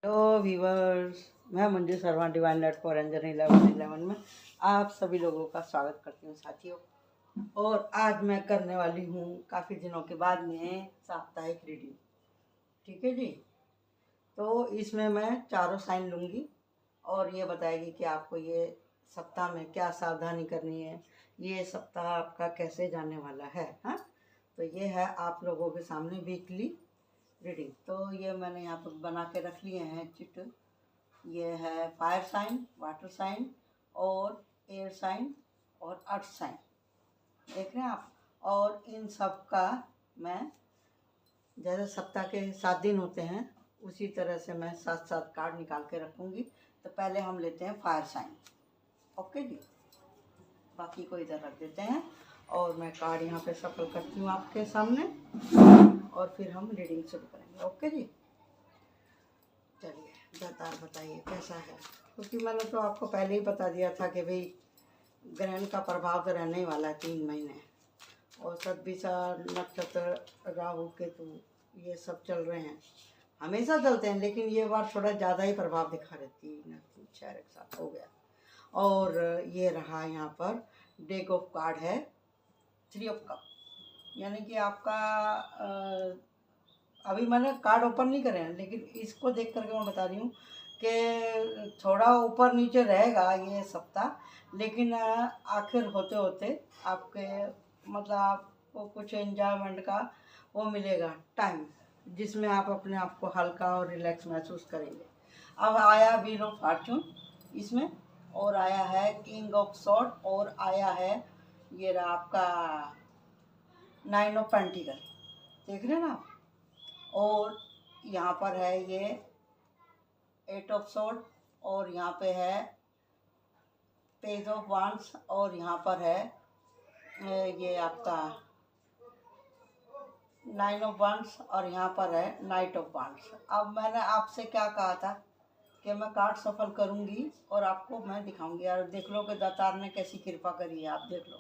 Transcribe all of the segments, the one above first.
Hello viewers, मैं Manju Sharma divine net for angel 11 में आप सभी लोगों का स्वागत करती हूँ साथियों। और आज मैं करने वाली हूँ काफ़ी दिनों के बाद में साप्ताहिक रीडिंग। ठीक है जी। तो इसमें मैं चारों साइन लूँगी और ये बताएगी कि आपको ये सप्ताह में क्या सावधानी करनी है, ये सप्ताह आपका कैसे जाने वाला है। हाँ, तो ये है आप लोगों के सामने वीकली रीडिंग। तो ये मैंने यहाँ पर बना के रख लिए हैं चिट। ये है फायर साइन, वाटर साइन और एयर साइन और अर्थ साइन, देख रहे हैं आप। और इन सब का मैं जैसे सप्ताह के 7 दिन होते हैं उसी तरह से मैं 7 कार्ड निकाल के रखूँगी। तो पहले हम लेते हैं फायर साइन। ओके जी, बाकी को इधर रख देते हैं और मैं कार्ड यहाँ पे सफल करती हूँ आपके सामने और फिर हम रीडिंग शुरू करेंगे। ओके जी, चलिए बताइए कैसा है, क्योंकि मैंने तो आपको पहले ही बता दिया था कि भाई ग्रहण का प्रभाव तो रहने ही वाला है 3 महीने। और सदभिषा नक्षत्र, राहु केतु ये सब चल रहे हैं, हमेशा चलते हैं, लेकिन ये बार थोड़ा ज़्यादा ही प्रभाव दिखा रहती है। 4 एक साथ हो गया। और ये रहा यहाँ पर डेक ऑफ कार्ड है 3 ऑफ कप, यानी कि आपका अभी मैंने कार्ड ओपन नहीं करे हैं, लेकिन इसको देख करके मैं बता रही हूँ कि थोड़ा ऊपर नीचे रहेगा ये सप्ताह, लेकिन आखिर होते होते आपके मतलब आपको कुछ एंजॉयमेंट का वो मिलेगा टाइम, जिसमें आप अपने आप को हल्का और रिलैक्स महसूस करेंगे। अब आया व्हील ऑफ फॉर्चून इसमें, और आया है किंग ऑफ सॉर्ड, और आया है ये रहा आपका 9 ऑफ पेंटिकल, देख रहे हैं ना आप। और यहाँ पर है ये 8 ऑफ सॉर्ड, और यहाँ पे है पेज ऑफ वांड्स, और यहाँ पर है ये आपका 9 ऑफ वांड्स, और यहाँ पर है नाइट ऑफ वांड्स। अब मैंने आपसे क्या कहा था कि मैं कार्ड सफल करूँगी और आपको मैं दिखाऊंगी। यार देख लो कि दातार ने कैसी कृपा करी है, आप देख लो।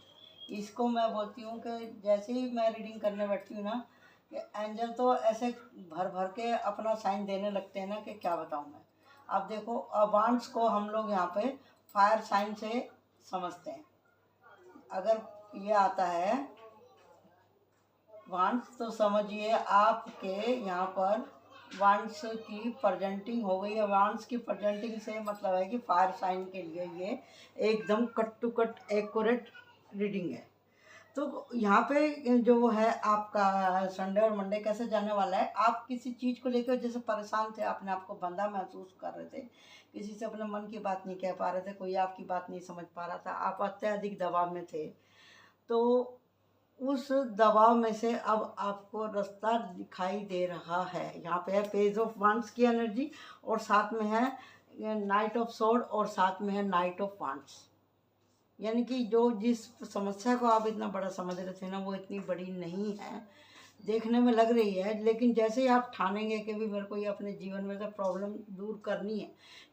इसको मैं बोलती हूँ कि जैसे ही मैं रीडिंग करने बैठती हूँ ना, कि एंजल तो ऐसे भर भर के अपना साइन देने लगते हैं ना कि क्या बताऊँ मैं। अब देखो, वांड्स को हम लोग यहाँ पे फायर साइन से समझते हैं। अगर ये आता है वांड्स तो समझिए आपके यहाँ पर वांड्स की प्रेजेंटिंग हो गई है। वांड्स की प्रेजेंटिंग से मतलब है कि फायर साइन के लिए ये एकदम cut to cut accurate reading है। तो यहाँ पे जो है आपका संडे और मंडे कैसे जाने वाला है, आप किसी चीज़ को लेकर जैसे परेशान थे, अपने आप को बंधा महसूस कर रहे थे, किसी से अपने मन की बात नहीं कह पा रहे थे, कोई आपकी बात नहीं समझ पा रहा था, आप अत्यधिक दबाव में थे, तो उस दबाव में से अब आपको रास्ता दिखाई दे रहा है। यहाँ पे है पेज ऑफ वांड्स की एनर्जी, और साथ में है नाइट ऑफ सोर्ड, और साथ में है नाइट ऑफ वांड्स। यानी कि जो जिस समस्या को आप इतना बड़ा समझ रहे थे ना, वो इतनी बड़ी नहीं है, देखने में लग रही है, लेकिन जैसे ही आप ठानेंगे कि भी मेरे को ये अपने जीवन में से प्रॉब्लम दूर करनी है,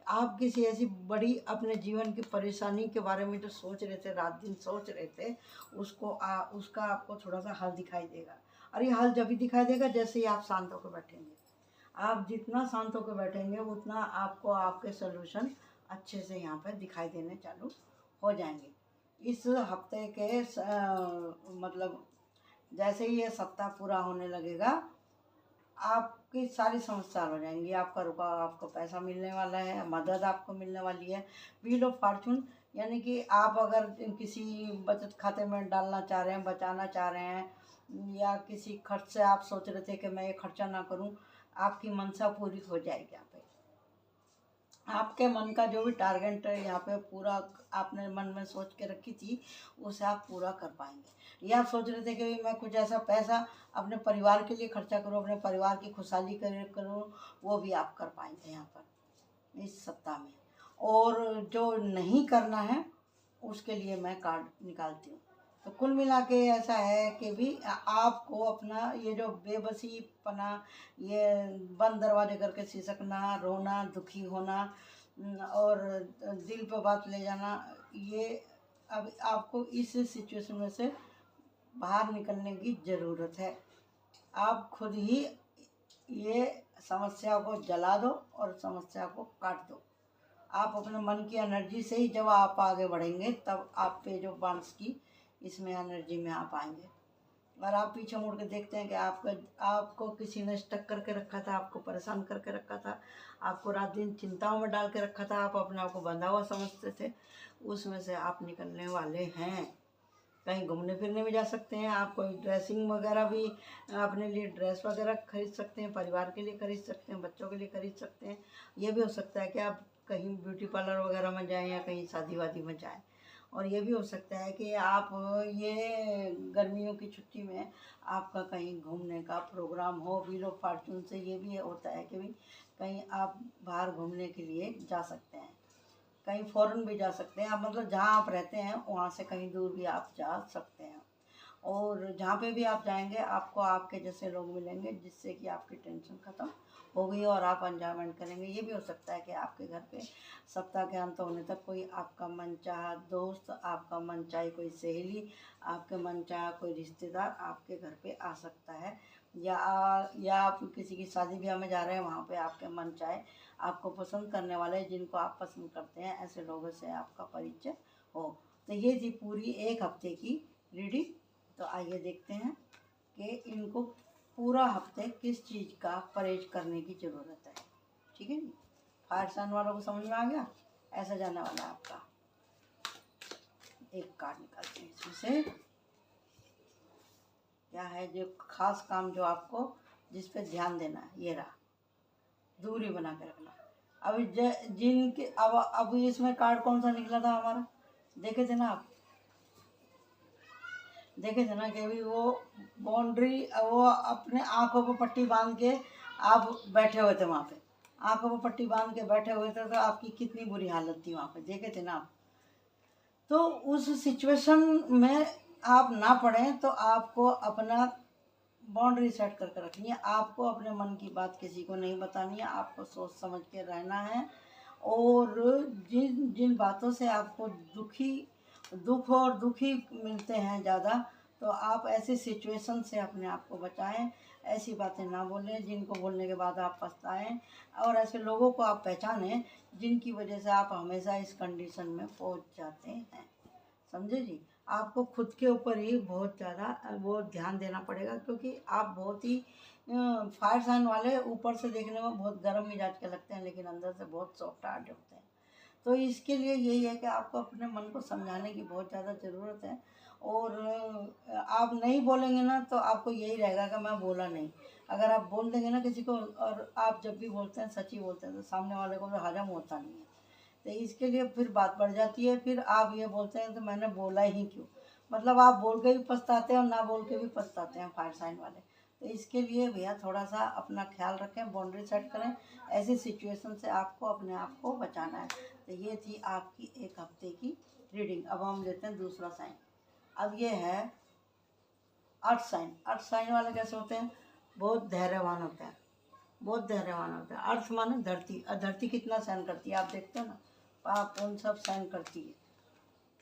आप किसी ऐसी बड़ी अपने जीवन की परेशानी के बारे में जो सोच रहे थे, रात दिन सोच रहे थे, उसका आपको थोड़ा सा हल दिखाई देगा। और ये हल जब भी दिखाई देगा जैसे ही आप शांत होकर बैठेंगे। आप जितना शांत होकर बैठेंगे उतना आपको आपके सोल्यूशन अच्छे से यहाँ पर दिखाई देने चालू हो जाएंगे। इस हफ्ते के मतलब जैसे ही ये सप्ताह पूरा होने लगेगा, आपकी सारी समस्या हो जाएंगी। आपका रुका आपको पैसा मिलने वाला है, मदद आपको मिलने वाली है। व्हील ऑफ फॉर्चून, यानी कि आप अगर किसी बचत खाते में डालना चाह रहे हैं, बचाना चाह रहे हैं, या किसी खर्च से आप सोच रहे थे कि मैं ये खर्चा ना करूं, आपकी मनसा पूरी हो जाएगी। यहाँ पे आपके मन का जो भी टारगेट है यहाँ पे पूरा आपने मन में सोच के रखी थी, उसे आप पूरा कर पाएंगे। या आप सोच रहे थे कि मैं कुछ ऐसा पैसा अपने परिवार के लिए खर्चा करूँ, अपने परिवार की खुशहाली करूँ, वो भी आप कर पाएंगे यहाँ पर इस सप्ताह में। और जो नहीं करना है उसके लिए मैं कार्ड निकालती हूँ। तो कुल मिला के ऐसा है कि भी आपको अपना ये जो बेबसी पना, ये बंद दरवाजे करके सिसकना, रोना, दुखी होना और दिल पे बात ले जाना, ये अब आपको इस सिचुएशन में से बाहर निकलने की ज़रूरत है। आप खुद ही ये समस्या को जला दो और समस्या को काट दो। आप अपने मन की एनर्जी से ही जब आप आगे बढ़ेंगे तब आप पे जो वांस की इसमें एनर्जी में आप आएंगे। और आप पीछे मुड़ के देखते हैं कि आपको किसी ने स्टक करके रखा था, आपको परेशान करके रखा था, आपको रात दिन चिंताओं में डाल के रखा था, आप अपने आप को बंधा हुआ समझते थे, उसमें से आप निकलने वाले हैं। कहीं घूमने फिरने भी जा सकते हैं, आप कोई ड्रेसिंग वगैरह भी अपने लिए ड्रेस वगैरह खरीद सकते हैं, परिवार के लिए खरीद सकते हैं, बच्चों के लिए खरीद सकते हैं। ये भी हो सकता है कि आप कहीं ब्यूटी पार्लर वगैरह में जाएं या कहीं शादी वादी में जाएं। और ये भी हो सकता है कि आप ये गर्मियों की छुट्टी में आपका कहीं घूमने का प्रोग्राम हो। व्हील ऑफ फॉर्चून से ये भी होता है कि भाई कहीं आप बाहर घूमने के लिए जा सकते हैं, कहीं फ़ॉरेन भी जा सकते हैं आप, मतलब जहाँ आप रहते हैं वहाँ से कहीं दूर भी आप जा सकते हैं। और जहाँ पे भी आप जाएंगे आपको आपके जैसे लोग मिलेंगे जिससे कि आपकी टेंशन ख़त्म हो गई और आप एंजॉयमेंट करेंगे। ये भी हो सकता है कि आपके घर पे सप्ताह के अंत होने तक कोई आपका मनचाहा दोस्त, आपका मनचाही कोई सहेली, आपके मनचाहा कोई रिश्तेदार आपके घर पे आ सकता है। या आप किसी की शादी ब्याह में जा रहे हैं, वहाँ पे आपके मन चाहे आपको पसंद करने वाले जिनको आप पसंद करते हैं ऐसे लोगों से आपका परिचय हो। तो ये थी पूरी एक हफ्ते की रीडिंग। तो आइए देखते हैं कि इनको पूरा हफ्ते किस चीज़ का परहेज करने की ज़रूरत है। ठीक है जी, फायर साइन वालों को समझ में आ गया। ऐसा जाने वाला है आपका। एक कार्ड निकालते हैं इसमें से, क्या है जो खास काम जो आपको जिस पे ध्यान देना है। ये रहा, दूरी बना के रखना। अभी जिनके अब इसमें कार्ड कौन सा निकला था हमारा, देखे थे ना आप, देखे थे ना कि अभी वो बाउंड्री, वो अपने आंखों पर पट्टी बांध के आप बैठे हुए थे वहाँ पे, आंखों पर पट्टी बांध के बैठे हुए थे, तो आपकी कितनी बुरी हालत थी वहाँ पे, देखे थे ना आप। तो उस सिचुएशन में आप ना पड़ें तो आपको अपना बाउंड्री सेट करके रखनी है। आपको अपने मन की बात किसी को नहीं बतानी है, आपको सोच समझ के रहना है। और जिन जिन बातों से आपको दुखी मिलते हैं ज़्यादा, तो आप ऐसी सिचुएशन से अपने आप को बचाएं। ऐसी बातें ना बोलें जिनको बोलने के बाद आप पछताएं। और ऐसे लोगों को आप पहचानें जिनकी वजह से आप हमेशा इस कंडीशन में पहुंच जाते हैं। समझे जी। आपको खुद के ऊपर ही बहुत ज़्यादा वो ध्यान देना पड़ेगा, क्योंकि आप बहुत ही फायर साइन वाले ऊपर से देखने में बहुत गर्म मिजाज के लगते हैं, लेकिन अंदर से बहुत सॉफ्ट हार्ट होते हैं। तो इसके लिए यही है कि आपको अपने मन को समझाने की बहुत ज़्यादा ज़रूरत है। और आप नहीं बोलेंगे ना तो आपको यही रहेगा कि मैं बोला नहीं। अगर आप बोल देंगे ना किसी को, और आप जब भी बोलते हैं सच ही बोलते हैं, तो सामने वाले को तो हजम होता नहीं है। तो इसके लिए फिर बात बढ़ जाती है, फिर आप ये बोलते हैं तो मैंने बोला ही क्यों, मतलब आप बोल के भी पछताते हैं और ना बोल के भी पछताते हैं फायर साइन वाले। तो इसके लिए भैया थोड़ा सा अपना ख्याल रखें, बाउंड्री सेट करें। ऐसी सिचुएशन से आपको अपने आप को बचाना है। तो ये थी आपकी एक हफ्ते की रीडिंग। अब हम लेते हैं दूसरा साइन। अब ये है अर्थ साइन। अर्थ साइन वाले कैसे होते हैं, बहुत धैर्यवान होते हैं, बहुत धैर्यवान होता है। अर्थ माने धरती, और धरती कितना सहन करती है आप देखते हो ना, पाप उन सब सहन करती है।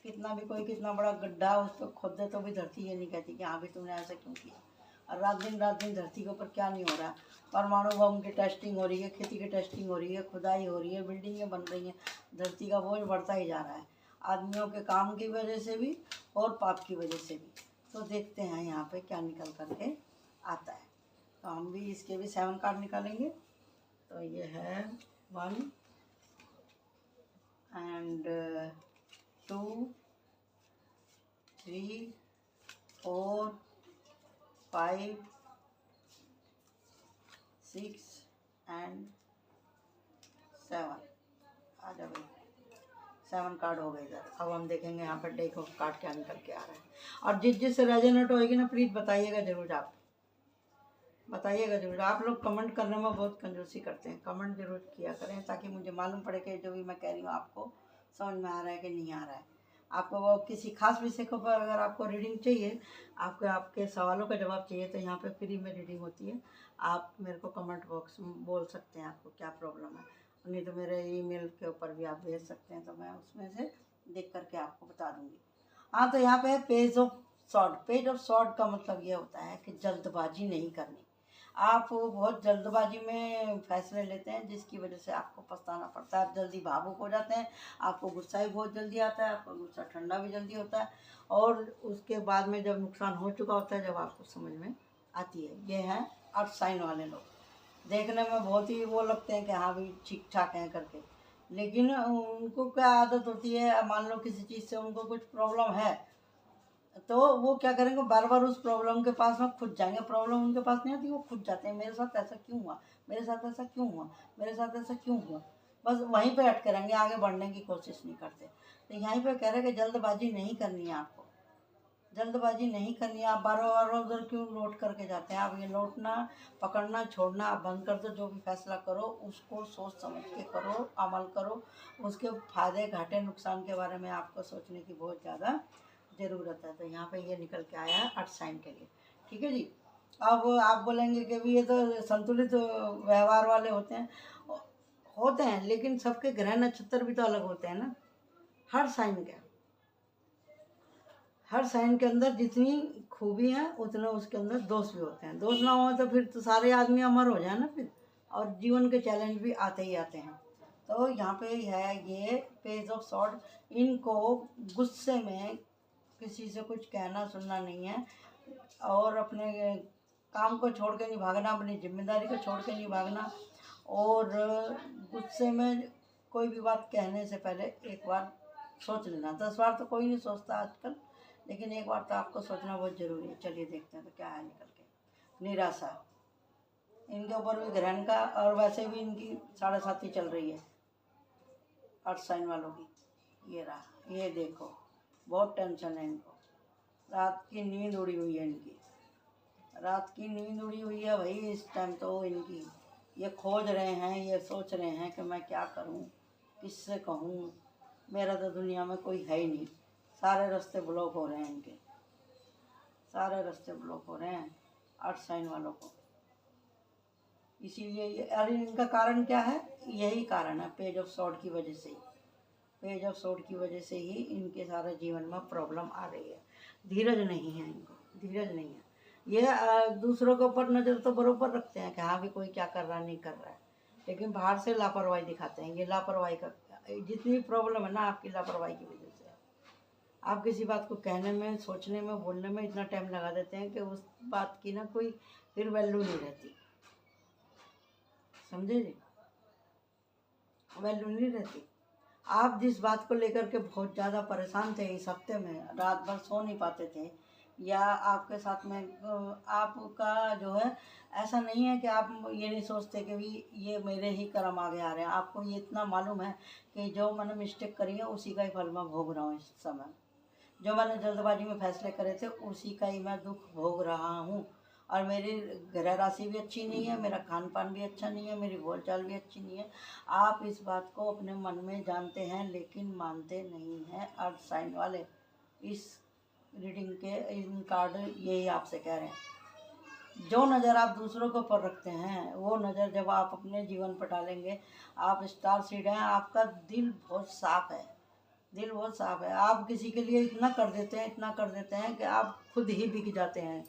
कितना भी कोई कितना बड़ा गड्ढा उस पर खोद दे तो भी धरती ये नहीं कहती कि हाँ भी तुमने ऐसा क्यों किया। और रात दिन धरती के ऊपर क्या नहीं हो रहा है, परमाणु बम की टेस्टिंग हो रही है, खेती की टेस्टिंग हो रही है, खुदाई हो रही है, बिल्डिंगें बन रही हैं, धरती का बोझ बढ़ता ही जा रहा है, आदमियों के काम की वजह से भी और पाप की वजह से भी। तो देखते हैं यहाँ पे क्या निकल करके आता है। तो हम भी इसके भी 7 कार्ड निकालेंगे। तो ये है 1 and 2 3 4 5 6 and 7। आ जाओ भाई, 7 कार्ड हो गए इधर। अब हम देखेंगे यहाँ पर डेक ऑफ कार्ड क्या निकल के आ रहा है। और जिससे रेजोनेट होएगी ना प्लीज़ बताइएगा ज़रूर, आप बताइएगा ज़रूर। आप लोग कमेंट करने में बहुत कंजूसी करते हैं, कमेंट जरूर किया करें ताकि मुझे मालूम पड़े कि जो भी मैं कह रही हूँ आपको समझ में आ रहा है कि नहीं आ रहा है। आपको वो किसी खास विषय के ऊपर अगर आपको रीडिंग चाहिए, आपके सवालों का जवाब चाहिए, तो यहाँ पे फ्री में रीडिंग होती है। आप मेरे को कमेंट बॉक्स में बोल सकते हैं आपको क्या प्रॉब्लम है, नहीं तो मेरे ईमेल के ऊपर भी आप भेज सकते हैं, तो मैं उसमें से देख करके आपको बता दूँगी। हाँ, तो यहाँ पे है page of sword. Page of sword का मतलब ये होता है कि जल्दबाजी नहीं करनी। आप बहुत जल्दबाजी में फैसले लेते हैं, जिसकी वजह से आपको पछताना पड़ता है। आप जल्दी भावुक हो जाते हैं, आपको गुस्सा भी बहुत जल्दी आता है, आपका गुस्सा ठंडा भी जल्दी होता है, और उसके बाद में जब नुकसान हो चुका होता है, जब आपको समझ में आती है। ये हैं अर्थ साइन वाले लोग। देखने में बहुत ही वो लगते हैं कि हाँ भाई ठीक ठाक हैं करके, लेकिन उनको क्या आदत होती है, मान लो किसी चीज़ से उनको कुछ प्रॉब्लम है, तो वो क्या करेंगे, बार बार उस प्रॉब्लम के पास में खुद जाएंगे। प्रॉब्लम उनके पास नहीं आती, वो खुद जाते हैं, मेरे साथ ऐसा क्यों हुआ, मेरे साथ ऐसा क्यों हुआ, मेरे साथ ऐसा क्यों हुआ, बस वहीं पे अटके रहेंगे, आगे बढ़ने की कोशिश नहीं करते। तो यहीं पे कह रहे हैं कि जल्दबाजी नहीं करनी है आपको, जल्दबाजी नहीं करनी है। आप बार बार उधर क्यों लौट करके जाते हैं? आप ये लौटना पकड़ना छोड़ना आप बंद कर दो। जो भी फैसला करो उसको सोच समझ के करो, अमल करो। उसके फ़ायदे घाटे नुकसान के बारे में आपको सोचने की बहुत ज़्यादा ज़रूरत है। तो यहाँ पे ये निकल के आया है अर्थ साइन के लिए। ठीक है जी। अब आप बोलेंगे कि भी ये तो संतुलित व्यवहार वाले होते हैं, लेकिन सबके ग्रह नक्षत्र भी तो अलग होते हैं ना। हर साइन के अंदर जितनी खूबी है उतना उसके अंदर दोष भी होते हैं। दोष ना हो तो फिर तो सारे आदमी अमर हो जाए ना फिर, और जीवन के चैलेंज भी आते ही आते हैं। तो यहाँ पे है ये पेज ऑफ सॉर्ड। इनको गुस्से में किसी से कुछ कहना सुनना नहीं है, और अपने काम को छोड़ के नहीं भागना, अपनी जिम्मेदारी को छोड़ के नहीं भागना, और गुस्से में कोई भी बात कहने से पहले एक बार सोच लेना। 10 बार तो कोई नहीं सोचता आजकल, लेकिन एक बार तो आपको सोचना बहुत ज़रूरी है। चलिए देखते हैं तो क्या है निकल के। निराशा, इनके ऊपर भी ग्रहण का, और वैसे भी इनकी 7.5 चल रही है अर्थ साइन वालों की। ये रहा, ये देखो, बहुत टेंशन है इनको, रात की नींद उड़ी हुई है इनकी, रात की नींद उड़ी हुई है भाई इस टाइम तो इनकी। ये खोज रहे हैं, ये सोच रहे हैं कि मैं क्या करूं, किससे कहूं, मेरा तो दुनिया में कोई है ही नहीं। सारे रास्ते ब्लॉक हो रहे हैं इनके, सारे रास्ते ब्लॉक हो रहे हैं अर्थ साइन वालों को। इसीलिए ये, अरे इनका कारण क्या है? यही कारण है पेज ऑफ सॉर्ड की वजह से ही। पेज ऑफ सॉर्ड की वजह से ही इनके सारे जीवन में प्रॉब्लम आ रही है। धीरज नहीं है इनको, धीरज नहीं है। ये दूसरों के ऊपर नज़र तो बरोबर रखते हैं कि हाँ भी कोई क्या कर रहा नहीं कर रहा है, लेकिन बाहर से लापरवाही दिखाते हैं। ये लापरवाही का जितनी प्रॉब्लम है ना आपकी लापरवाही की वजह से। आप किसी बात को कहने में, सोचने में, बोलने में इतना टाइम लगा देते हैं कि उस बात की ना कोई फिर वैल्यू नहीं रहती। समझे जी? वैल्यू नहीं रहती। आप जिस बात को लेकर के बहुत ज़्यादा परेशान थे इस हफ्ते में, रात भर सो नहीं पाते थे, या आपके साथ में आपका जो है, ऐसा नहीं है कि आप ये नहीं सोचते कि भी ये मेरे ही कर्म आगे आ रहे हैं। आपको ये इतना मालूम है कि जो मैंने मिस्टेक करी है उसी का ही फल मैं भोग रहा हूँ इस समय। जो मैंने जल्दबाजी में फैसले करे थे उसी का ही मैं दुख भोग रहा हूँ। और मेरी ग्रह राशि भी अच्छी नहीं है, मेरा खान पान भी अच्छा नहीं है, मेरी बोलचाल भी अच्छी नहीं है। आप इस बात को अपने मन में जानते हैं लेकिन मानते नहीं हैं अर्थ साइन वाले। इस रीडिंग के इन कार्ड यही आपसे कह रहे हैं। जो नज़र आप दूसरों के ऊपर रखते हैं वो नज़र जब आप अपने जीवन पर डालेंगे, आप स्टार सीड हैं। आपका दिल बहुत साफ है, दिल बहुत साफ है। आप किसी के लिए इतना कर देते हैं, इतना कर देते हैं कि आप खुद ही बिक जाते हैं।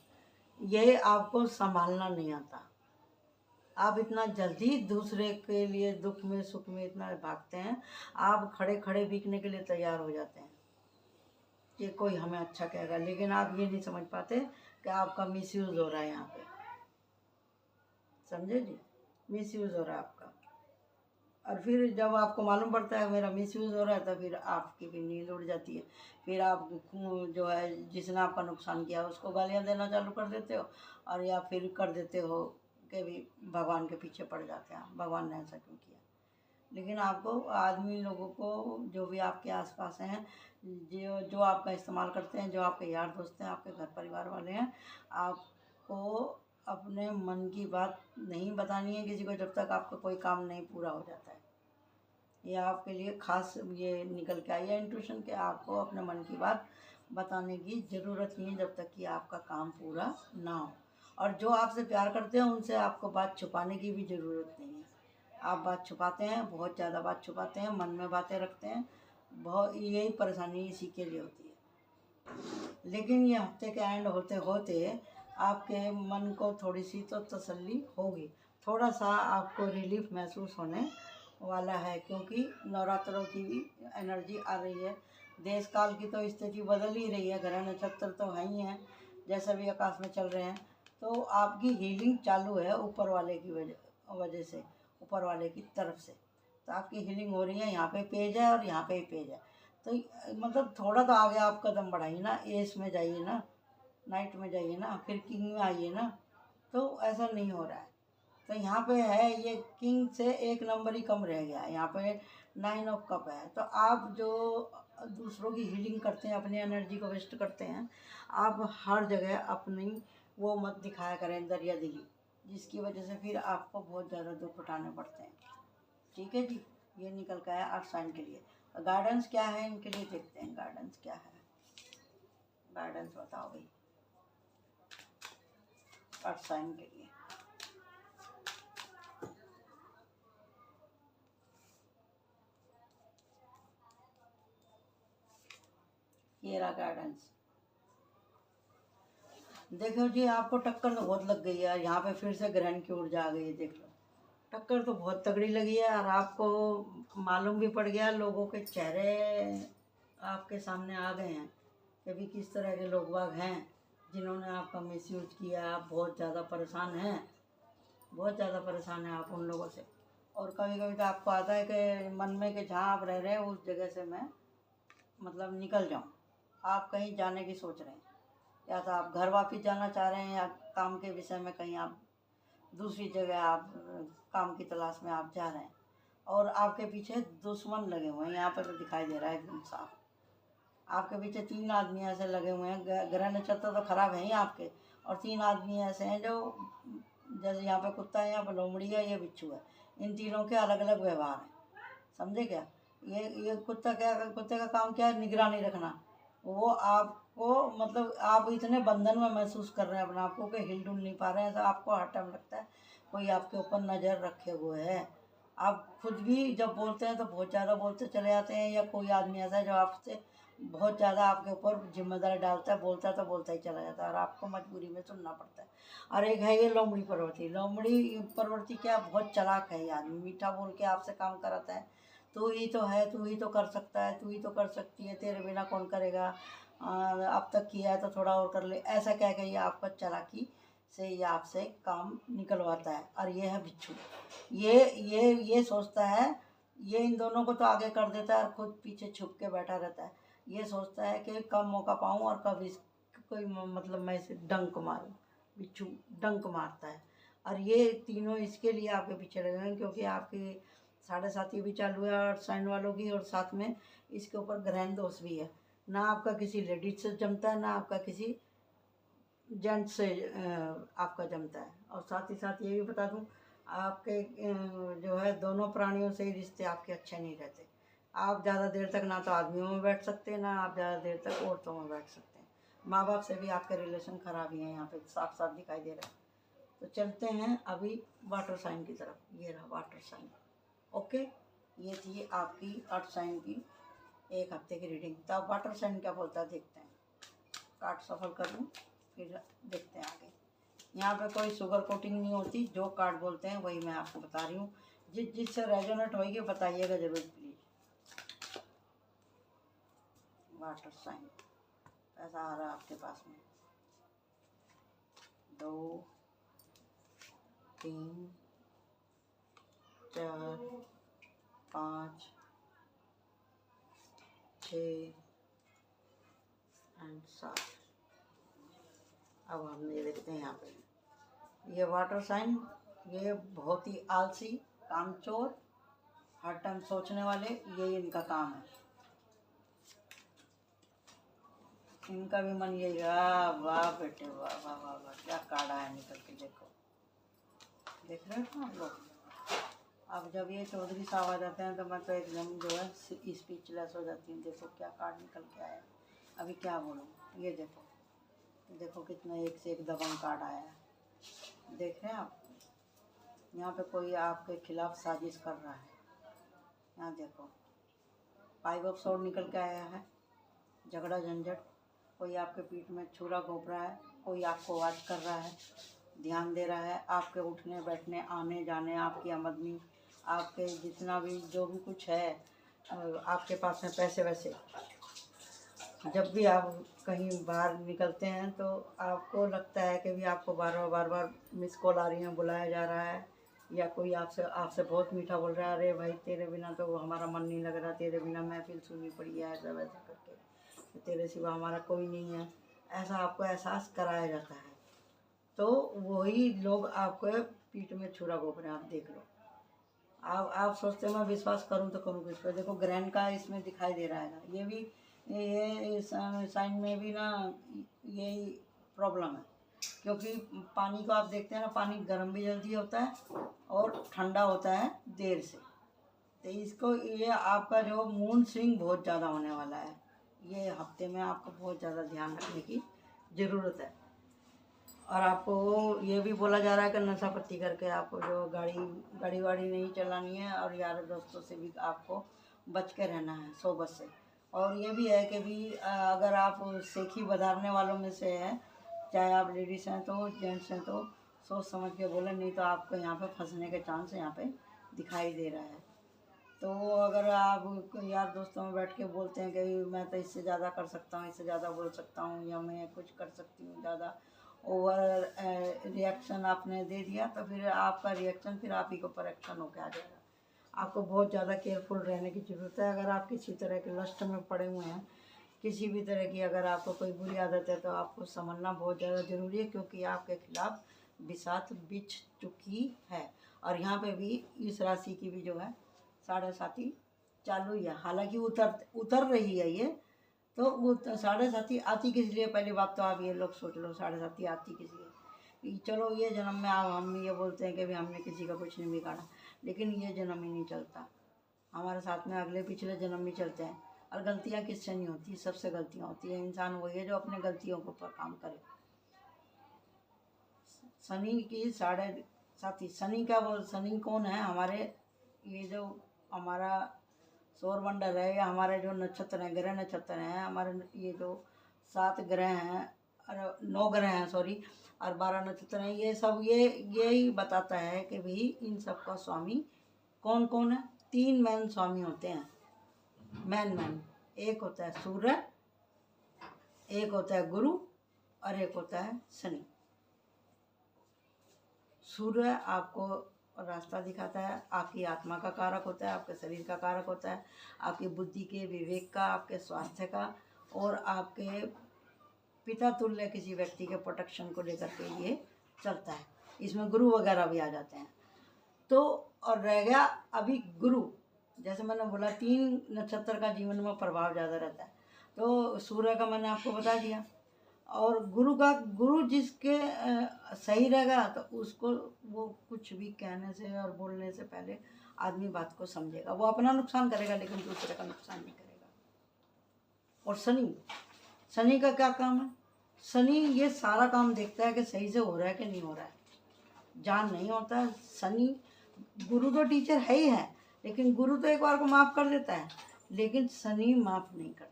ये आपको संभालना नहीं आता। आप इतना जल्दी दूसरे के लिए दुख में सुख में इतना भागते हैं, आप खड़े खड़े बिकने के लिए तैयार हो जाते हैं कि कोई हमें अच्छा कहेगा। लेकिन आप ये नहीं समझ पाते कि आपका मिसयूज़ हो रहा है यहाँ पे। समझे जी? मिसयूज़ हो रहा है आपका। और फिर जब आपको मालूम पड़ता है मेरा मिसयूज़ हो रहा है, तो फिर आपकी भी नींद उड़ जाती है। फिर आप जो है जिसने आपका नुकसान किया उसको गालियाँ देना चालू कर देते हो, और या फिर कर देते हो कि भी भगवान के पीछे पड़ जाते हैं, भगवान ने ऐसा क्यों किया। लेकिन आपको आदमी लोगों को, जो भी आपके आसपास हैं, जो आपका इस्तेमाल करते हैं, जो आपके यार दोस्त हैं, आपके घर परिवार वाले हैं, आपको अपने मन की बात नहीं बतानी है किसी को जब तक आपका कोई काम नहीं पूरा हो जाता है। ये आपके लिए खास ये निकल के आई है इंट्यूशन कि आपको अपने मन की बात बताने की ज़रूरत नहीं है जब तक कि आपका काम पूरा ना हो। और जो आपसे प्यार करते हैं उनसे आपको बात छुपाने की भी ज़रूरत नहीं है। आप बात छुपाते हैं, बहुत ज़्यादा बात छुपाते हैं, मन में बातें रखते हैं, बहुत यही परेशानी इसी के लिए होती है। लेकिन ये हफ्ते के एंड होते होते आपके मन को थोड़ी सी तो तसल्ली होगी, थोड़ा सा आपको रिलीफ महसूस होने वाला है, क्योंकि नवरात्रों की भी एनर्जी आ रही है। देश काल की तो स्थिति बदल ही रही है, ग्रह नक्षत्र तो है ही हैं जैसे भी आकाश में चल रहे हैं। तो आपकी हीलिंग चालू है ऊपर वाले की वजह से, ऊपर वाले की तरफ से। तो आपकी हीलिंग हो रही है, यहाँ पे पेज है और यहाँ पे ही पेज है। तो मतलब थोड़ा तो आगे आप कदम बढ़ाइए ना, एस में जाइए ना, नाइट में जाइए ना, फिर किंग में आइए ना। तो ऐसा नहीं हो रहा है। तो यहाँ पे है ये किंग से एक नंबर ही कम रह गया है, यहाँ पे 9 ऑफ कप है। तो आप जो दूसरों की हीलिंग करते हैं, अपनी एनर्जी को वेस्ट करते हैं, आप हर जगह अपनी वो मत दिखाया करें दरिया दिली, जिसकी वजह से फिर आपको बहुत ज़्यादा दुख उठाने पड़ते हैं। ठीक है जी, ये निकल का है अर्थ साइन के लिए। गाइडेंस क्या है इनके लिए, देखते हैं गाइडेंस क्या है। गाइडेंस बताओ भाई अर्थ साइन के लिए। ये रहा गाइडेंस। देखो जी, आपको टक्कर तो बहुत लग गई है, यहाँ पे फिर से ग्रहण की ऊर्जा आ गई है। देख लो, टक्कर तो बहुत तगड़ी लगी है, और आपको मालूम भी पड़ गया, लोगों के चेहरे आपके सामने आ गए हैं कि भी किस तरह के लोग बाग हैं जिन्होंने आपका मिसयूज किया। आप बहुत ज़्यादा परेशान हैं, बहुत ज़्यादा परेशान हैं आप उन लोगों से। और कभी कभी तो आपको आता है कि मन में कि जहाँ आप रह रहे हैं उस जगह से मैं मतलब निकल जाऊँ। आप कहीं जाने की सोच रहे हैं, या तो आप घर वापस जाना चाह रहे हैं, या काम के विषय में कहीं आप दूसरी जगह आप काम की तलाश में आप जा रहे हैं। और आपके पीछे दुश्मन लगे हुए हैं, यहाँ पर तो दिखाई दे रहा है एकदम साफ। आपके पीछे 3 आदमी ऐसे लगे हुए हैं, ग्रह नक्षत्र तो खराब है ही आपके, और 3 आदमी ऐसे हैं जो, जैसे यहाँ पे कुत्ता है, यहाँ पे लोमड़ी है, ये बिच्छू है, इन तीनों के अलग अलग व्यवहार हैं। समझे क्या? ये कुत्ता क्या, कुत्ते का काम क्या है, निगरानी रखना। वो आपको मतलब आप इतने बंधन में महसूस कर रहे हैं अपने आप को कि हिल डुल नहीं पा रहे हैं। तो आपको हर टाइम लगता है कोई आपके ऊपर नज़र रखे हुए है। आप खुद भी जब बोलते हैं तो बहुत ज़्यादा बोलते चले जाते हैं, या कोई आदमी ऐसा है जो आपसे बहुत ज़्यादा आपके ऊपर जिम्मेदारी डालता है, बोलता है तो बोलता ही चला जाता है, और आपको मजबूरी में सुनना पड़ता है। और एक है ये लोमड़ी प्रवृत्ति। लोमड़ी प्रवृत्ति क्या, बहुत चालाक है ये आदमी, मीठा बोल के आपसे काम कराता है। तू ही तो है, तू ही तो कर सकता है, तू ही तो कर सकती है, तेरे बिना कौन करेगा, अब तक किया है तो थोड़ा और कर ले, ऐसा कह के ये आपका चालाकी से ये आपसे काम निकलवाता है। और ये है बिच्छू। ये सोचता है, ये इन दोनों को तो आगे कर देता है और खुद पीछे छुप के बैठा रहता है। ये सोचता है कि कब मौका पाऊँ और कब इस कोई मतलब मैं इसे डंक मारूं। बिच्छू डंक मारता है। और ये तीनों इसके लिए आपके पीछे लगे हैं, क्योंकि आपके 7.5 भी चालू है और साइन वालों की, और साथ में इसके ऊपर ग्रहण दोष भी है। ना आपका किसी लेडीज से जमता है, ना आपका किसी जेंट से आपका जमता है। और साथ ही साथ ये भी बता दूं, आपके जो है दोनों प्राणियों से ही रिश्ते आपके अच्छे नहीं रहते। आप ज़्यादा देर तक ना तो आदमियों में बैठ सकते हैं, ना आप ज़्यादा देर तक औरतों में बैठ सकते हैं। माँ बाप से भी आपके रिलेशन ख़राब ही हैं, यहाँ पे साफ साफ दिखाई दे रहा है। तो चलते हैं अभी वाटर साइन की तरफ। ये रहा वाटर साइन। ओके, ये थी आपकी अर्थ साइन की 1 हफ्ते की रीडिंग। तो अब वाटर साइन क्या बोलता है देखते हैं। कार्ड सफल कर लूँ, फिर देखते हैं आगे। यहाँ पे कोई शुगर कोटिंग नहीं होती, जो कार्ड बोलते हैं वही मैं आपको बता रही हूँ। जिससे रेजोनेट होगी बताइएगा जरूर प्लीज। वाटर साइन, ऐसा आ रहा है आपके पास में 2 3 4 5 6 एंड 7। अब हम ये देखते हैं यहाँ पे, ये वाटर साइन, ये बहुत ही आलसी, कामचोर, हर टाइम सोचने वाले, ये इनका काम है। इनका भी मन यही, वाह बेटे वाह वाह वाह वाह, क्या कार्ड आया निकल के, देखो देख रहे हो आप लोग। अब जब ये चौधरी साहब आ जाते हैं तो मैं तो एकदम जो है स्पीचलेस हो जाती हूँ। देखो क्या कार्ड निकल के आया, अभी क्या बोलूँ। ये देखो, देखो कितना एक से एक दबंग कार्ड आया है। देख रहे हैं आप, यहाँ पे कोई आपके खिलाफ साजिश कर रहा है। यहाँ देखो 5 ऑफ सोर्ड निकल के आया है, झगड़ा झंझट, कोई आपके पीठ में छुरा घोंप रहा है, कोई आपको वॉच कर रहा है, ध्यान दे रहा है, आपके उठने बैठने आने जाने, आपकी आमदनी, आपके जितना भी जो भी कुछ है आपके पास में पैसे वैसे। जब भी आप कहीं बाहर निकलते हैं तो आपको लगता है कि भी आपको बार बार मिस कॉल आ रही है, बुलाया जा रहा है, या कोई आपसे आपसे बहुत मीठा बोल रहा है, अरे भाई तेरे बिना तो हमारा मन नहीं लग रहा, तेरे बिना महफिल सुननी पड़ी है, ऐसा वैसा करके, तेरे सिवा हमारा कोई नहीं है, ऐसा आपको एहसास कराया जाता है। तो वही लोग आपको पीठ में छुरा घोंप रहे हैं। आप देख लो, आप सोचते हैं मैं विश्वास करूं तो करूं किस पर। देखो ग्रहण का इसमें दिखाई दे रहा है ना, ये भी ये साइन में भी ना यही प्रॉब्लम है, क्योंकि पानी को आप देखते हैं ना, पानी गर्म भी जल्दी होता है और ठंडा होता है देर से। तो इसको ये आपका जो मूड स्विंग बहुत ज़्यादा होने वाला है, ये हफ्ते में आपको बहुत ज़्यादा ध्यान रखने की ज़रूरत है। और आपको ये भी बोला जा रहा है कि नशा पत्ती करके आपको जो गाड़ी वाड़ी नहीं चलानी है, और यार दोस्तों से भी आपको बच के रहना है, सोबत से। और ये भी है कि भी अगर आप सेखी बधारने वालों में से हैं, चाहे आप लेडीज़ हैं तो जेंट्स हैं, तो सोच समझ के बोले, नहीं तो आपको यहाँ पे फंसने के चांस यहाँ पे दिखाई दे रहा है। तो अगर आप यार दोस्तों में बैठ के बोलते हैं कि मैं तो इससे ज़्यादा कर सकता हूँ, इससे ज़्यादा बोल सकता हूँ, या मैं कुछ कर सकती हूँ, ज़्यादा ओवर रिएक्शन आपने दे दिया, तो फिर आपका रिएक्शन फिर आप ही को ऊपर एक्शन होकर आ जाएगा। आपको बहुत ज़्यादा केयरफुल रहने की ज़रूरत है। अगर आप किसी तरह के लस्ट में पड़े हुए हैं, किसी भी तरह की अगर आपको कोई बुरी आदत है, तो आपको समझना बहुत ज़्यादा ज़रूरी है, क्योंकि आपके खिलाफ बिसात बिछ चुकी है। और यहाँ पे भी इस राशि की भी जो है 7.5 चालू ही है, हालांकि उतर रही है ये, तो वो 7.5 आती किस लिए, पहली बात तो आप ये लोग सोच लो, 7.5 आती किस लिए। चलो ये जन्म में आप हम ये बोलते हैं कि भी हमने किसी का कुछ नहीं बिगाड़ा, लेकिन ये जन्म ही नहीं चलता, हमारे साथ में अगले पिछले जन्म भी चलते हैं। और गलतियाँ किससे नहीं होती, सबसे गलतियाँ होती है। इंसान वही है जो अपने गलतियों के ऊपर काम करे। शनि की 7.5, शनि क्या बोल, शनि कौन है, हमारे ये जो हमारा सौरमंडल है, या हमारे जो नक्षत्र हैं, ग्रह नक्षत्र हैं, हमारे ये जो 7 ग्रह हैं और 9 ग्रह हैं सॉरी, और 12 नक्षत्र हैं, ये सब यही बताता है कि भाई इन सब का स्वामी कौन कौन है। 3 मैन स्वामी होते हैं, मैन एक होता है सूर्य, एक होता है गुरु, और एक होता है शनि। सूर्य आपको रास्ता दिखाता है, आपकी आत्मा का कारक होता है, आपके शरीर का कारक होता है, आपकी बुद्धि के, विवेक का, आपके स्वास्थ्य का, और आपके पिता तुल्य किसी व्यक्ति के प्रोटेक्शन को लेकर के ये चलता है। इसमें गुरु वगैरह भी आ जाते हैं। तो और रह गया अभी गुरु, जैसे मैंने बोला 3 नक्षत्र का जीवन में प्रभाव ज़्यादा रहता है, तो सूर्य का मैंने आपको बता दिया। और गुरु जिसके सही रहेगा, तो उसको वो कुछ भी कहने से और बोलने से पहले आदमी बात को समझेगा। वो अपना नुकसान करेगा लेकिन दूसरे का नुकसान नहीं करेगा। और शनि का क्या काम है, शनि ये सारा काम देखता है कि सही से हो रहा है कि नहीं हो रहा है, जान नहीं होता है। शनि गुरु तो टीचर है ही है, लेकिन गुरु तो एक बार को माफ़ कर देता है, लेकिन शनि माफ़ नहीं करता।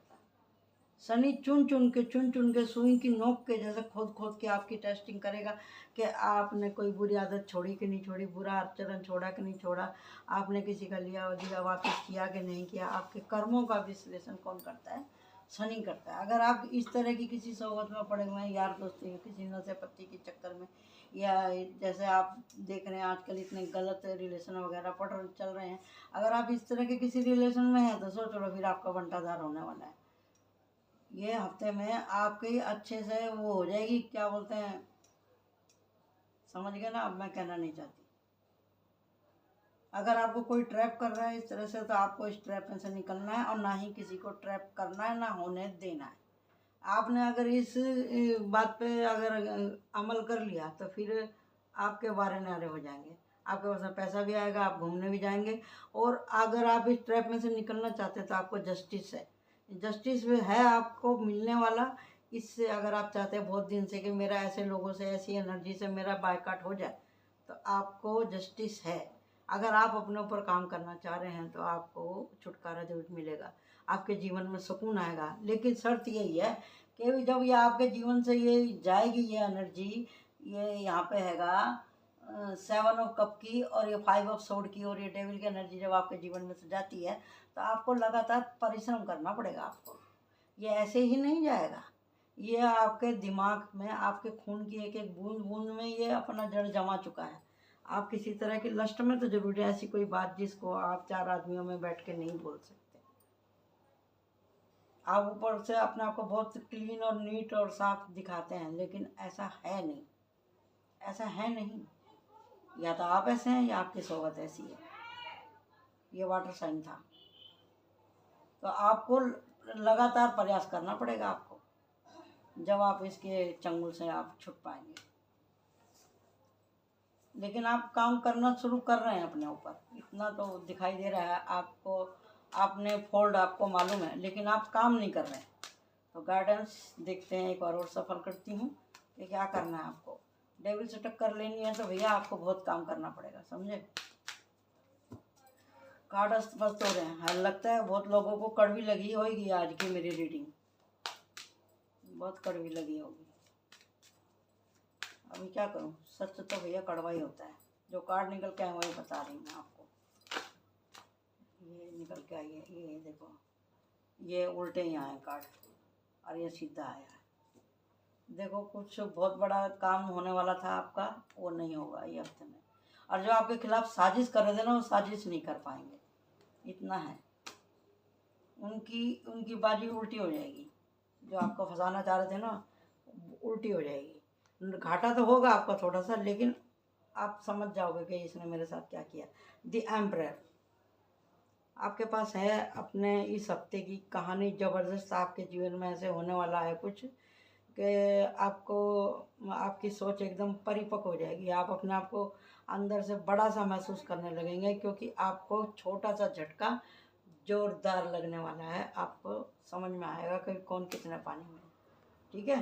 शनि चुन चुन के सुई की नोक के जैसे खोद के आपकी टेस्टिंग करेगा कि आपने कोई बुरी आदत छोड़ी कि नहीं छोड़ी, बुरा आचरण छोड़ा कि नहीं छोड़ा, आपने किसी का लिया दिया वापस किया कि नहीं किया। आपके कर्मों का विश्लेषण कौन करता है, शनि करता है। अगर आप इस तरह की किसी सोबत में पड़े हुए हैं, यार दोस्ती में, किसी नशे पत्ती के चक्कर में, या जैसे आप देख रहे हैं आजकल इतने गलत रिलेशन वगैरह चल रहे हैं, अगर आप इस तरह के किसी रिलेशन में हैं, तो सोच लो फिर आपका बंटाधार होने वाला है। ये हफ्ते में आपकी अच्छे से वो हो जाएगी, क्या बोलते हैं, समझ गए ना। अब मैं कहना नहीं चाहती। अगर आपको कोई ट्रैप कर रहा है इस तरह से, तो आपको इस ट्रैप में से निकलना है, और ना ही किसी को ट्रैप करना है, ना होने देना है। आपने अगर इस बात पे अगर अमल कर लिया, तो फिर आपके वारे नारे हो जाएंगे, आपके पास में पैसा भी आएगा, आप घूमने भी जाएंगे। और अगर आप इस ट्रैप में से निकलना चाहते हैं, तो आपको जस्टिस है आपको मिलने वाला। इससे अगर आप चाहते हैं बहुत दिन से कि मेरा ऐसे लोगों से, ऐसी एनर्जी से मेरा बायकॉट हो जाए, तो आपको जस्टिस है। अगर आप अपने ऊपर काम करना चाह रहे हैं तो आपको छुटकारा जरूर मिलेगा, आपके जीवन में सुकून आएगा। लेकिन शर्त यही है कि जब ये आपके जीवन से ये जाएगी, ये एनर्जी, ये यहाँ पे हैगा 7 ऑफ कप की और ये 5 ऑफ सोड की, और ये डेविल की एनर्जी जब आपके जीवन में से जाती है तो आपको लगातार परिश्रम करना पड़ेगा आपको। ये ऐसे ही नहीं जाएगा, ये आपके दिमाग में, आपके खून की एक एक बूंद बूंद में ये अपना जड़ जमा चुका है। आप किसी तरह की लस्ट में तो जरूर है, ऐसी कोई बात जिसको आप 4 आदमियों में बैठ के नहीं बोल सकते। आप ऊपर से अपने आप को बहुत क्लीन और नीट और साफ दिखाते हैं, लेकिन ऐसा है नहीं, ऐसा है नहीं। या तो आप ऐसे हैं या आपकी सोबत ऐसी है। ये वाटर साइन था, तो आपको लगातार प्रयास करना पड़ेगा आपको, जब आप इसके चंगुल से आप छूट पाएंगे। लेकिन आप काम करना शुरू कर रहे हैं अपने ऊपर, इतना तो दिखाई दे रहा है आपको, आपने फोल्ड आपको मालूम है, लेकिन आप काम नहीं कर रहे हैं। तो गाइडेंस देखते हैं, एक बार और सफल करती हूँ कि क्या करना है आपको। डेविल से टक्कर लेनी है तो भैया आपको बहुत काम करना पड़ेगा, समझे। कार्ड स्पष्ट हो रहे हैं, लगता है बहुत लोगों को कड़वी लगी होगी आज की मेरी रीडिंग, बहुत कड़वी लगी होगी। अभी क्या करूं, सच तो भैया कड़वा ही होता है। जो कार्ड निकल के आए वही बता रही मैं आपको। ये निकल के आई है, ये देखो, ये उल्टे ही आए कार्ड और ये सीधा आया है। देखो कुछ बहुत बड़ा काम होने वाला था आपका, वो नहीं होगा ये हफ्ते में। और जो आपके खिलाफ साजिश कर रहे थे ना, वो साजिश नहीं कर पाएंगे, इतना है। उनकी बाजी उल्टी हो जाएगी। जो आपको फंसाना चाह रहे थे ना, उल्टी हो जाएगी। घाटा तो होगा आपका थोड़ा सा, लेकिन आप समझ जाओगे कि इसने मेरे साथ क्या किया। द एम्परर आपके पास है। अपने इस हफ्ते की कहानी ज़बरदस्त आपके जीवन में ऐसे होने वाला है कुछ कि आपको, आपकी सोच एकदम परिपक्व हो जाएगी। आप अपने आप को अंदर से बड़ा सा महसूस करने लगेंगे, क्योंकि आपको छोटा सा झटका जोरदार लगने वाला है। आपको समझ में आएगा कि कौन कितने पानी में। ठीक है,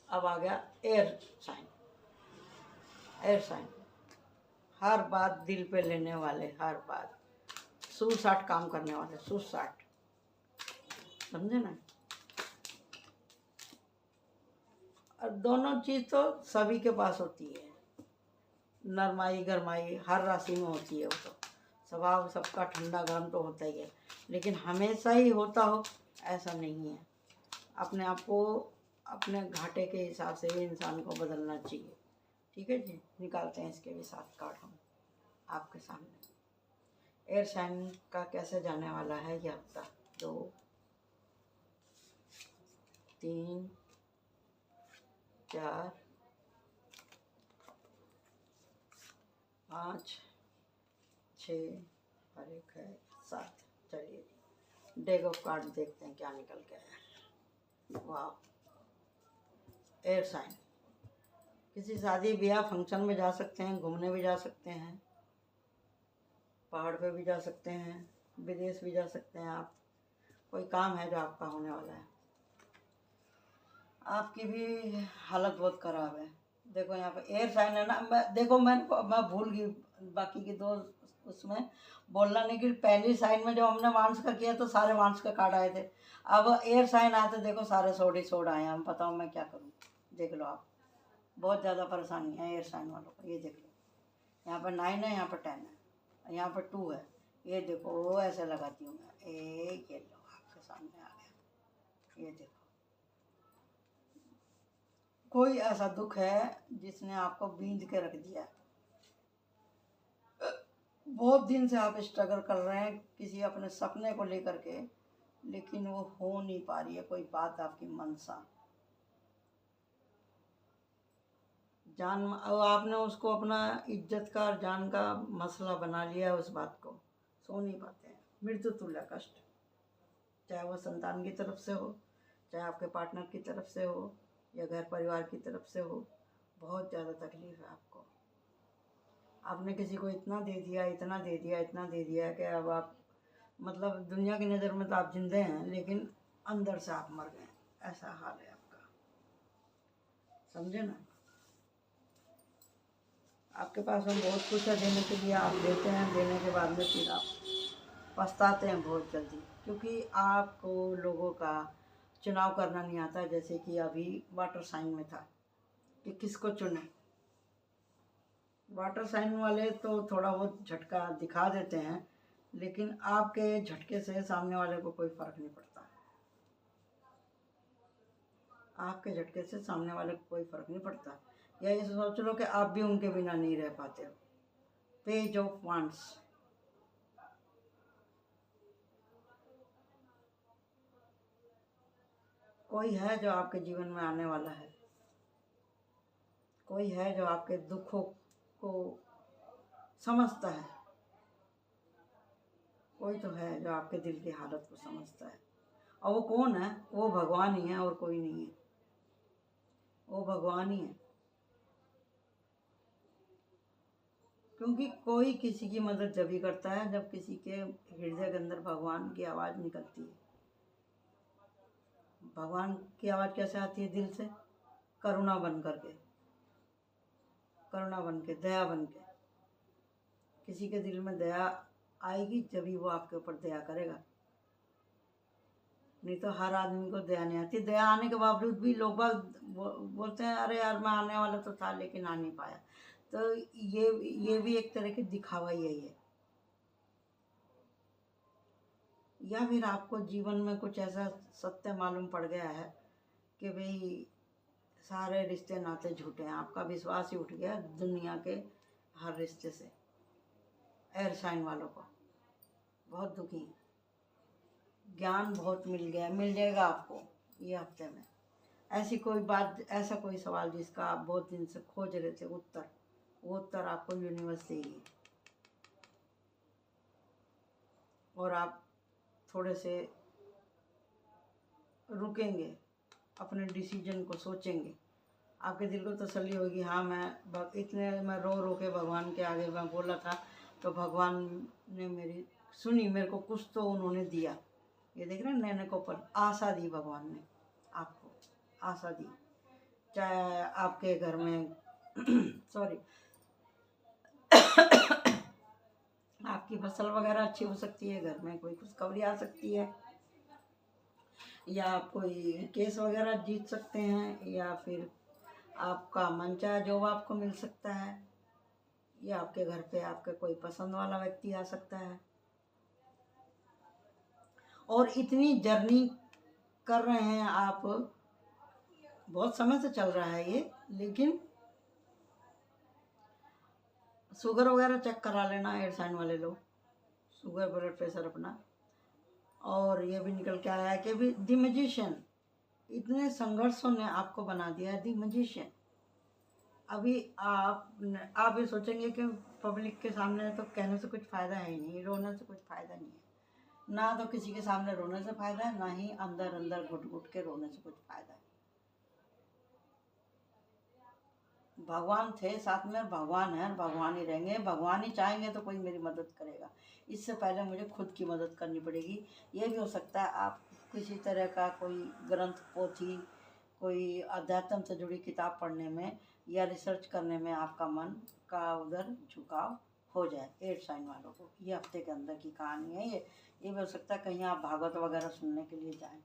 अब आ गया एयर साइन। एयर साइन हर बात दिल पे लेने वाले, हर बात सूट काम करने वाले, सूट, समझे ना। और दोनों चीज़ तो सभी के पास होती है, नरमाई गरमाई हर राशि में होती है। वो तो स्वभाव सबका ठंडा गर्म तो होता ही है, लेकिन हमेशा ही होता हो ऐसा नहीं है। अपने आप को अपने घाटे के हिसाब से ही इंसान को बदलना चाहिए। ठीक है जी, निकालते हैं इसके भी 7 कार्ड हम आपके सामने। एयर साइन का कैसे जाने वाला है ये हफ्ता। 2 3 4 5 6 और 1 है 7। चलिए डेक ऑफ कार्ड देखते हैं क्या निकल के आया। वाह, एयर साइन किसी शादी ब्याह फंक्शन में जा सकते हैं, घूमने भी जा सकते हैं, पहाड़ पे भी जा सकते हैं, विदेश भी जा सकते हैं। आप कोई काम है जो आपका होने वाला है। आपकी भी हालत बहुत ख़राब है। देखो यहाँ पे एयर साइन है ना। मैं भूल गई बाकी की 2 उसमें बोलना नहीं कि पहली साइन में जब हमने वांस का किया तो सारे वांस के कार्ड आए थे। अब एयर साइन आए तो देखो सारे सोड ही सोड आए हैं। हम बताओ मैं क्या करूँ, देख लो आप। बहुत ज़्यादा परेशानी है एयर साइन वालों को। ये देख लो, यहाँ पर 9 है, यहाँ पर 10 है, यहाँ पर 2 है। ये देखो वो ऐसे लगाती हूँ मैं, एक ये लो आपके सामने आ गया। ये देखो, कोई ऐसा दुख है जिसने आपको बींध के रख दिया। बहुत दिन से आप स्ट्रगल कर रहे हैं किसी अपने सपने को लेकर के, लेकिन वो हो नहीं पा रही है कोई बात, आपकी मनसा जान। अब आपने उसको अपना इज्जत का और जान का मसला बना लिया है। उस बात को सो नहीं पाते हैं। मृत्यु तुल्य कष्ट, चाहे वो संतान की तरफ से हो, चाहे आपके पार्टनर की तरफ से हो, या घर परिवार की तरफ से हो। बहुत ज़्यादा तकलीफ है आपको। आपने किसी को इतना दे दिया, इतना दे दिया, इतना दे दिया कि अब आप मतलब दुनिया की नज़र में तो आप जिंदे हैं, लेकिन अंदर से आप मर गए। ऐसा हाल है आपका, समझे ना। आपके पास में बहुत कुछ है देने के लिए, आप देते हैं, देने के बाद में फिर आप पछताते हैं बहुत जल्दी, क्योंकि आपको लोगों का चुनाव करना नहीं आता। जैसे कि अभी वाटर साइन में था कि किसको चुने। वाटर साइन वाले तो थोड़ा बहुत झटका दिखा देते हैं, लेकिन आपके झटके से सामने वाले को कोई फर्क नहीं पड़ता। आपके झटके से सामने वाले को कोई फर्क नहीं पड़ता। या ये सोच लो कि आप भी उनके बिना नहीं रह पाते हो। Page of wands. कोई है जो आपके जीवन में आने वाला है, कोई है जो आपके दुखों को समझता है, कोई तो है जो आपके दिल की हालत को समझता है। और वो कौन है? वो भगवान ही है और कोई नहीं है। वो भगवान ही है। क्योंकि कोई किसी की मदद जब भी करता है जब किसी के हृदय के अंदर भगवान की आवाज़ निकलती है। भगवान की आवाज़ कैसे आती है? दिल से, करुणा बन करके, करुणा बन के, दया बन के। किसी के दिल में दया आएगी जब ही वो आपके ऊपर दया करेगा, नहीं तो हर आदमी को दया नहीं आती। दया आने के बावजूद भी लोग बोलते हैं अरे यार मैं आने वाला तो था लेकिन आ नहीं पाया। तो ये भी एक तरह की दिखावा ही है। या फिर आपको जीवन में कुछ ऐसा सत्य मालूम पड़ गया है कि भाई सारे रिश्ते नाते झूठे हैं, आपका विश्वास ही उठ गया दुनिया के हर रिश्ते से। एयर साइन वालों को बहुत दुखी हैं। ज्ञान बहुत मिल गया, मिल जाएगा आपको ये हफ्ते में। ऐसी कोई बात, ऐसा कोई सवाल जिसका आप बहुत दिन से खोज रहे थे उत्तर, वो उत्तर आपको यूनिवर्स देगी। और आप थोड़े से रुकेंगे, अपने डिसीजन को सोचेंगे, आपके दिल को तसल्ली होगी। हाँ मैं इतने मैं रो रो के भगवान के आगे मैं बोला था तो भगवान ने मेरी सुनी, मेरे को कुछ तो उन्होंने दिया। ये देख रहे हैं नैने को पर आशा दी भगवान ने, आपको आशा दी। चाहे आपके घर में सॉरी आपकी फसल वगैरह अच्छी हो सकती है, घर में कोई खुशखबरी आ सकती है, या आप कोई केस वगैरह जीत सकते हैं, या फिर आपका मनचाहा जॉब आपको मिल सकता है, या आपके घर पे आपके कोई पसंद वाला व्यक्ति आ सकता है। और इतनी जर्नी कर रहे हैं आप, बहुत समय से चल रहा है ये। लेकिन शुगर वगैरह चेक करा लेना एयर साइन वाले लोग, शुगर ब्लड प्रेशर अपना। और ये भी निकल के आया है कि भी द मैजिशियन, इतने संघर्षों ने आपको बना दिया है द मैजिशियन। अभी आप ये सोचेंगे कि पब्लिक के सामने तो कहने से कुछ फ़ायदा है ही नहीं, रोने से कुछ फ़ायदा नहीं है। ना तो किसी के सामने रोने से फ़ायदा है, ना ही अंदर अंदर घुट घुट के रोने से कुछ फ़ायदा है। भगवान थे साथ में, भगवान है, भगवान ही रहेंगे। भगवान ही चाहेंगे तो कोई मेरी मदद करेगा। इससे पहले मुझे खुद की मदद करनी पड़ेगी। ये भी हो सकता है आप किसी तरह का कोई ग्रंथ, पोथी, कोई अध्यात्म से जुड़ी किताब पढ़ने में या रिसर्च करने में आपका मन का उधर झुकाव हो जाए। एयर साइन वालों को ये हफ्ते के अंदर की कहानी है। ये भी हो सकता है कहीं आप भागवत वगैरह सुनने के लिए जाएं।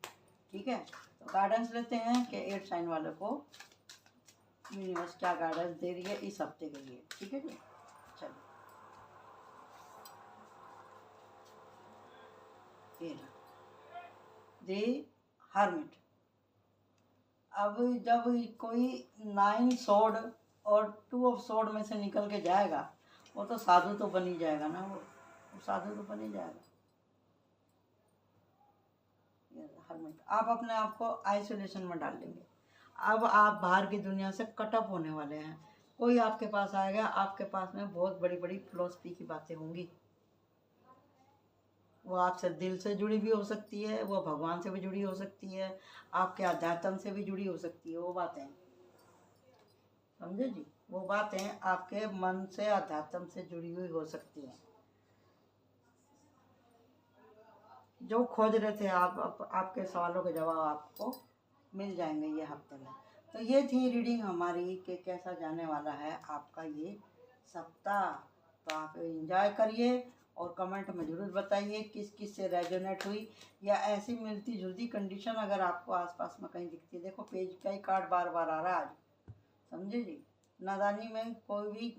ठीक है, तो गाइडेंस लेते हैं कि एयर साइन वालों को यूनिवर्स क्या गाइडेंस दे रही है इस हफ्ते के लिए। ठीक है जी, चलो ये द हर्मिट। अब जब कोई 9 स्वॉर्ड और 2 ऑफ स्वॉर्ड में से निकल के जाएगा, वो तो साधु तो बन ही जाएगा ना, वो साधु तो बन ही जाएगा। हर्मिट, आप अपने आप को आइसोलेशन में डाल लेंगे। अब आप बाहर की दुनिया से कट ऑफ होने वाले हैं। कोई आपके पास आएगा, आपके पास में बहुत बड़ी बड़ी फिलॉसफी की बातें होंगी। वो आपसे दिल से जुड़ी भी हो सकती है, वो भगवान से भी जुड़ी हो सकती है, आपके अध्यात्म से भी जुड़ी हो सकती है। वो बातें समझे जी, वो बातें आपके मन से, अध्यात्म से जुड़ी हुई हो सकती हैं। जो खोज रहे थे आप, आपके सवालों के जवाब आपको मिल जाएंगे ये हफ्ते में। तो ये थी रीडिंग हमारी कि कैसा जाने वाला है आपका ये सप्ताह। तो आप एंजॉय करिए और कमेंट में ज़रूर बताइए किस किस से रेजोनेट हुई, या ऐसी मिलती जुलती कंडीशन अगर आपको आसपास में कहीं दिखती है। देखो पेज का ही कार्ड बार बार आ रहा है आज, समझे जी। नादानी में कोई भी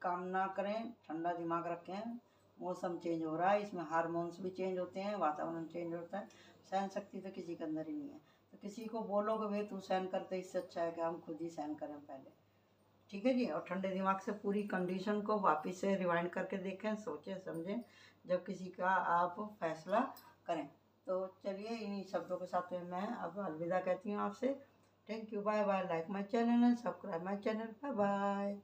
काम ना करें, ठंडा दिमाग रखें। मौसम चेंज हो रहा है, इसमें हार्मोन्स भी चेंज होते हैं, वातावरण चेंज होता है। सहन शक्ति तो किसी के अंदर ही नहीं है, तो किसी को बोलोगे वे तू सहन करते, इससे अच्छा है कि हम खुद ही सहन करें पहले। ठीक है जी। और ठंडे दिमाग से पूरी कंडीशन को वापस से रिवाइंड करके देखें, सोचें समझें जब किसी का आप फैसला करें। तो चलिए इन्हीं शब्दों के साथ में मैं अब अलविदा कहती हूँ आपसे। Thank you, bye bye. Like my channel and subscribe my channel. Bye bye.